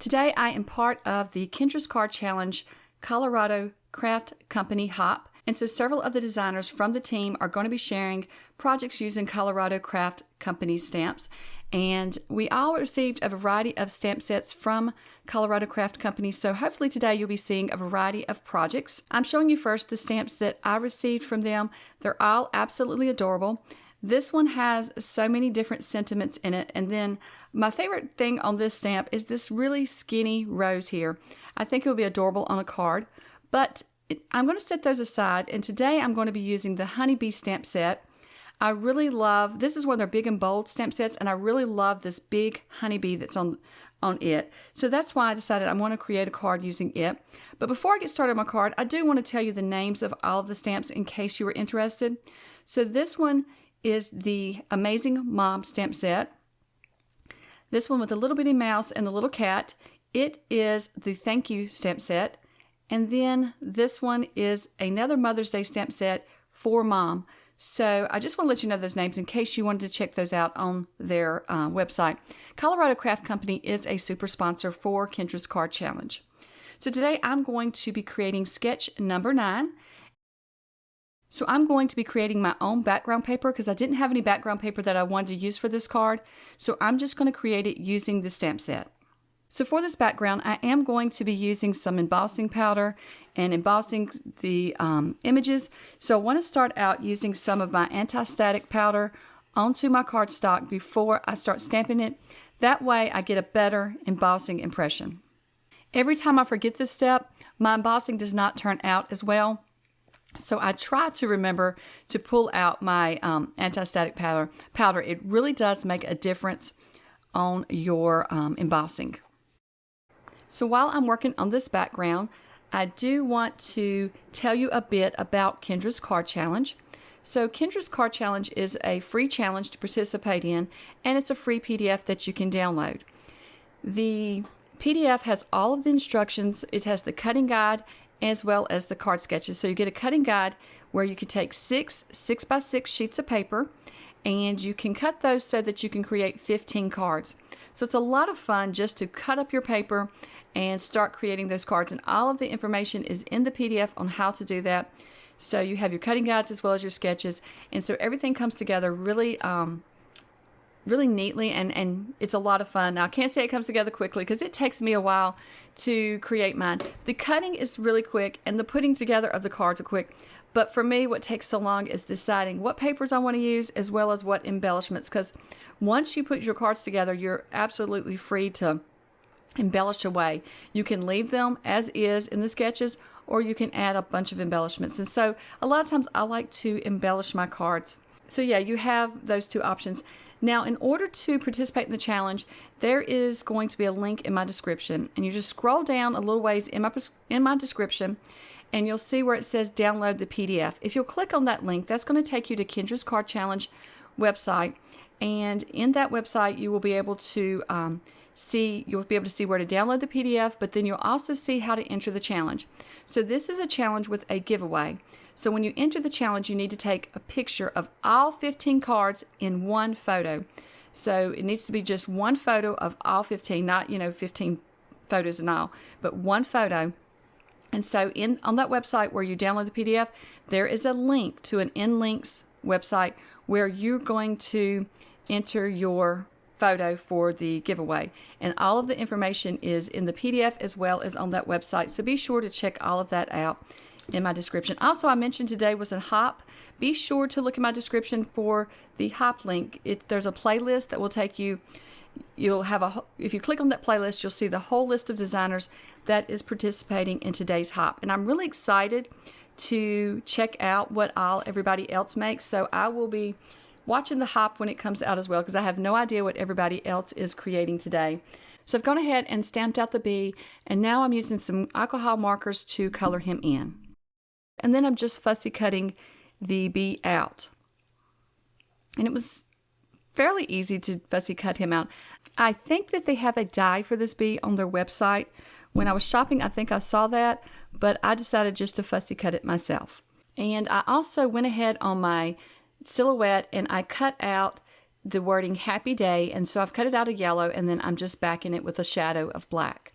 Today I am part of the Kendras Card Challenge Colorado Craft Company Hop, and so several of the designers from the team are going to be sharing projects using Colorado Craft Company stamps. And we all received a variety of stamp sets from Colorado Craft Company, so hopefully today you'll be seeing a variety of projects. I'm showing you first the stamps that I received from them. They're all absolutely adorable. This one has so many different sentiments in it, and then my favorite thing on this stamp is this really skinny rose here. I think it would be adorable on a card, but I'm going to set those aside, and today I'm going to be using the Honeybee stamp set. I really love, this is one of their big and bold stamp sets, and I really love this big honeybee that's on it. So that's why I decided I want to create a card using it. But before I get started on my card, I do want to tell you the names of all of the stamps in case you were interested. So this one is the Amazing Mom stamp set. This one with the little bitty mouse and the little cat, it is the Thank You stamp set. And then this one is another Mother's Day stamp set for Mom. So I just want to let you know those names in case you wanted to check those out on their website. Colorado Craft Company is a super sponsor for Kendras Card Challenge. So today I'm going to be creating sketch number 9. So I'm going to be creating my own background paper because I didn't have any background paper that I wanted to use for this card. So I'm just going to create it using the stamp set. So for this background, I am going to be using some embossing powder and embossing the images. So I want to start out using some of my anti-static powder onto my cardstock before I start stamping it. That way I get a better embossing impression. Every time I forget this step, my embossing does not turn out as well. So I try to remember to pull out my anti-static powder. It really does make a difference on your embossing. So while I'm working on this background, I do want to tell you a bit about Kendras Card Challenge. So Kendras Card Challenge is a free challenge to participate in, and it's a free PDF that you can download. The PDF has all of the instructions. It has the cutting guide as well as the card sketches. So you get a cutting guide where you can take 6 6x6 sheets of paper, and you can cut those so that you can create 15 cards. So it's a lot of fun just to cut up your paper and start creating those cards, and all of the information is in the PDF on how to do that. So you have your cutting guides as well as your sketches, and so everything comes together really really neatly, and it's a lot of fun. Now I can't say it comes together quickly because it takes me a while to create mine. The cutting is really quick and the putting together of the cards are quick, but for me what takes so long is deciding what papers I want to use as well as what embellishments, because once you put your cards together you're absolutely free to embellish away. You can leave them as is in the sketches, or you can add a bunch of embellishments, and so a lot of times I like to embellish my cards. So yeah, you have those two options. Now, in order to participate in the challenge, there is going to be a link in my description, and you just scroll down a little ways in my description, and you'll see where it says download the PDF. If you'll click on that link, that's going to take you to Kendras Card Challenge website, and in that website you will be able to see where to download the PDF, but then you'll also see how to enter the challenge. So this is a challenge with a giveaway. So when you enter the challenge, you need to take a picture of all 15 cards in one photo. So it needs to be just one photo of all 15, not 15 photos in all, but one photo. And so on that website where you download the PDF, there is a link to an InLinkz website where you're going to enter your photo for the giveaway, and all of the information is in the PDF as well as on that website, so be sure to check all of that out in my description. Also, I mentioned today was a hop. Be sure to look at my description for the hop link. There's a playlist that will take you, if you click on that playlist, you'll see the whole list of designers that is participating in today's hop, and I'm really excited to check out what everybody else makes. So I will be watching the hop when it comes out as well, because I have no idea what everybody else is creating today. So I've gone ahead and stamped out the bee, and now I'm using some alcohol markers to color him in. And then I'm just fussy cutting the bee out. And it was fairly easy to fussy cut him out. I think that they have a die for this bee on their website. When I was shopping, I think I saw that, but I decided just to fussy cut it myself. And I also went ahead on my silhouette and I cut out the wording Happy Day, and so I've cut it out of yellow, and then I'm just backing it with a shadow of black.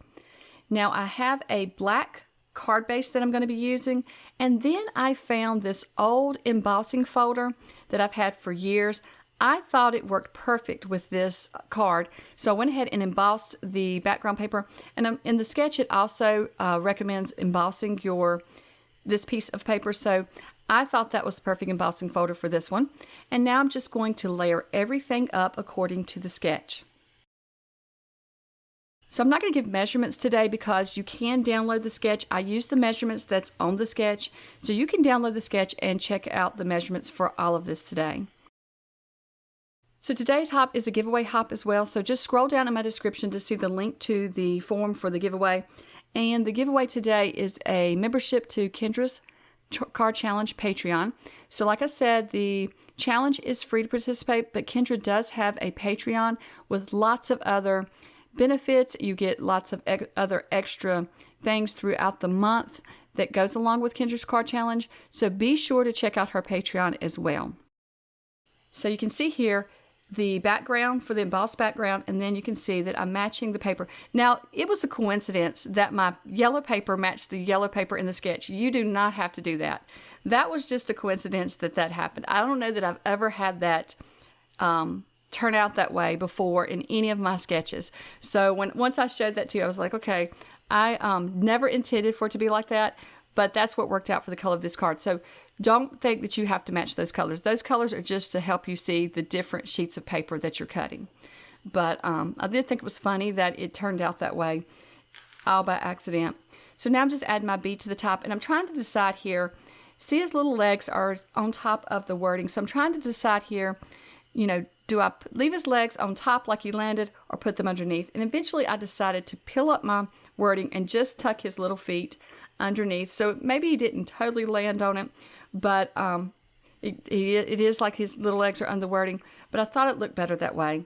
Now I have a black card base that I'm going to be using, and then I found this old embossing folder that I've had for years. I thought it worked perfect with this card, so I went ahead and embossed the background paper. And in the sketch, it also recommends embossing this piece of paper, so I thought that was the perfect embossing folder for this one. And now I'm just going to layer everything up according to the sketch. So I'm not going to give measurements today because you can download the sketch. I use the measurements that's on the sketch, so you can download the sketch and check out the measurements for all of this today. So today's hop is a giveaway hop as well, so just scroll down in my description to see the link to the form for the giveaway. And the giveaway today is a membership to Kendra's Card Challenge Patreon. So like I said, the challenge is free to participate, but Kendra does have a Patreon with lots of other benefits. You get lots of other extra things throughout the month that goes along with Kendra's Card Challenge. So be sure to check out her Patreon as well. So you can see here the background for the embossed background, and then you can see that I'm matching the paper. Now, it was a coincidence that my yellow paper matched the yellow paper in the sketch. You do not have to do that. That was just a coincidence that happened. I don't know that I've ever had that turn out that way before in any of my sketches. So once I showed that to you, I was like, okay, I never intended for it to be like that, but that's what worked out for the color of this card. So don't think that you have to match those colors. Those colors are just to help you see the different sheets of paper that you're cutting. But I did think it was funny that it turned out that way, all by accident. So now I'm just adding my bead to the top, and I'm trying to decide here. See, his little legs are on top of the wording. So I'm trying to decide here, you know, do I leave his legs on top like he landed or put them underneath? And eventually I decided to peel up my wording and just tuck his little feet underneath. So maybe he didn't totally land on it, but it is like his little legs are on the wording, but I thought it looked better that way.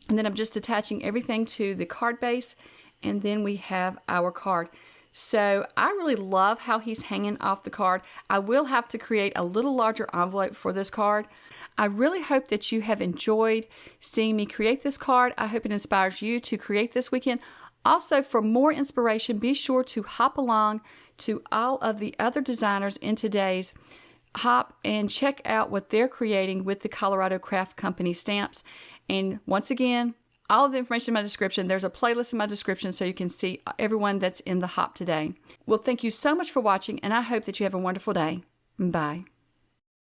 And then I'm just attaching everything to the card base, and then we have our card. So I really love how he's hanging off the card. I will have to create a little larger envelope for this card. I really hope that you have enjoyed seeing me create this card. I hope it inspires you to create this weekend. Also, for more inspiration, be sure to hop along to all of the other designers in today's hop and check out what they're creating with the Colorado Craft Company stamps. And once again, all of the information in my description. There's a playlist in my description so you can see everyone that's in the hop today. Well, thank you so much for watching, and I hope that you have a wonderful day. Bye.